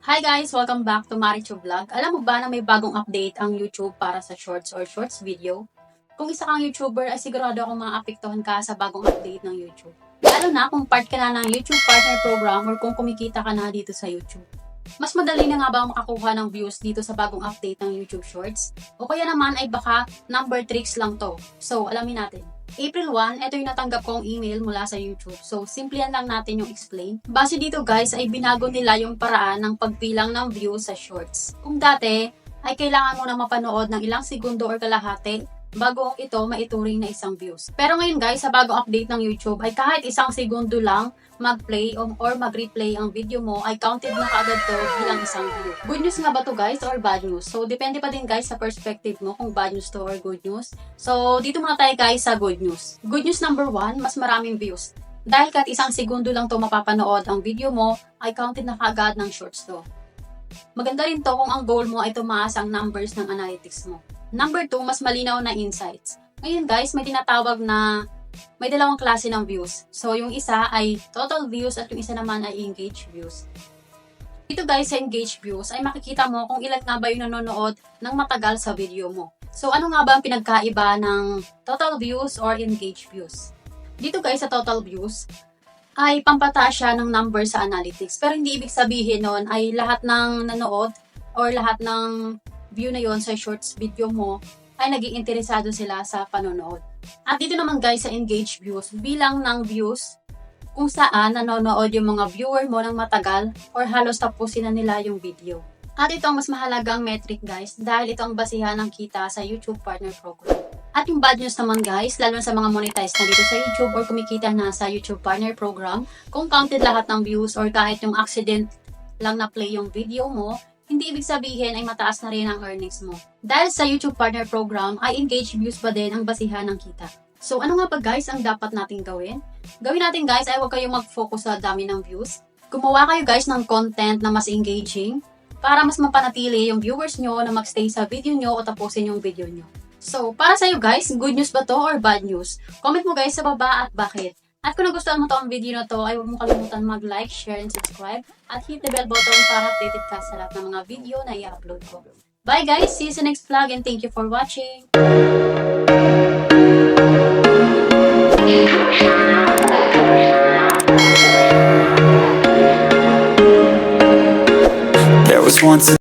Hi guys! Welcome back to Marichu Vlog. Alam mo ba na may bagong update ang YouTube para sa shorts or shorts video? Kung isa kang YouTuber ay sigurado akong maapektuhan ka sa bagong update ng YouTube. Lalo na kung part ka na ng YouTube Partner Program or kung kumikita ka na dito sa YouTube. Mas madali na nga ba makakuha ng views dito sa bagong update ng YouTube Shorts? O kaya naman ay baka number tricks lang to? So, alamin natin. April 1, ito yung natanggap kong email mula sa YouTube. So, simplihan lang natin yung explain. Base dito guys, ay binago nila yung paraan ng pagbilang ng views sa shorts. Kung dati, ay kailangan mo na mapanood ng ilang segundo or kalahati bago ito maituring na isang views. Pero ngayon guys, sa bagong update ng YouTube, ay kahit isang segundo lang mag-play or mag-replay ang video mo, ay counted na kaagad to bilang isang view. Good news nga ba to guys or bad news? So, depende pa din guys sa perspective mo kung bad news to or good news. So, dito muna tayo guys sa good news. Good news number 1, mas maraming views. Dahil kahit isang segundo lang to mapapanood ang video mo, ay counted na kaagad ng shorts to. Maganda rin to kung ang goal mo ay tumaas ang numbers ng analytics mo. Number 2, mas malinaw na insights. Ngayon guys, may tinatawag na may dalawang klase ng views. So, yung isa ay total views at yung isa naman ay engaged views. Dito guys, sa engaged views ay makikita mo kung ilan nga ba yung nanonood ng matagal sa video mo. So, ano nga ba ang pinagkaiba ng total views or engaged views? Dito guys, sa total views, ay pampataas siya ng number sa analytics. Pero hindi ibig sabihin nun ay lahat ng nanood or lahat ng view na yon sa shorts video mo ay naging interesado sila sa panonood. At dito naman guys sa engaged views, bilang ng views kung saan nanonood yung mga viewer mo ng matagal or halos tapusin na nila yung video. At ito ang mas mahalagang metric guys dahil ito ang basihan ng kita sa YouTube Partner Program. At yung bad news naman guys, lalo sa mga monetized na dito sa YouTube or kumikita na sa YouTube Partner Program, kung counted lahat ng views or kahit yung accident lang na play yung video mo, hindi ibig sabihin ay mataas na rin ang earnings mo. Dahil sa YouTube Partner Program ay engaged views pa din ang basihan ng kita. So ano nga ba guys ang dapat nating gawin? Gawin natin guys ay huwag kayong mag-focus sa dami ng views. Gumawa kayo guys ng content na mas engaging para mas mapanatili yung viewers nyo na magstay sa video nyo o tapusin yung video nyo. So para sa'yo guys, good news ba to or bad news? Comment mo guys sa baba at bakit. At kung nagustuhan mo to ang video na to, ay huwag mo kalimutan mag-like, share, and subscribe. At hit the bell button para updated ka sa lahat ng mga video na i-upload ko. Bye guys! See you sa next vlog and thank you for watching! There was once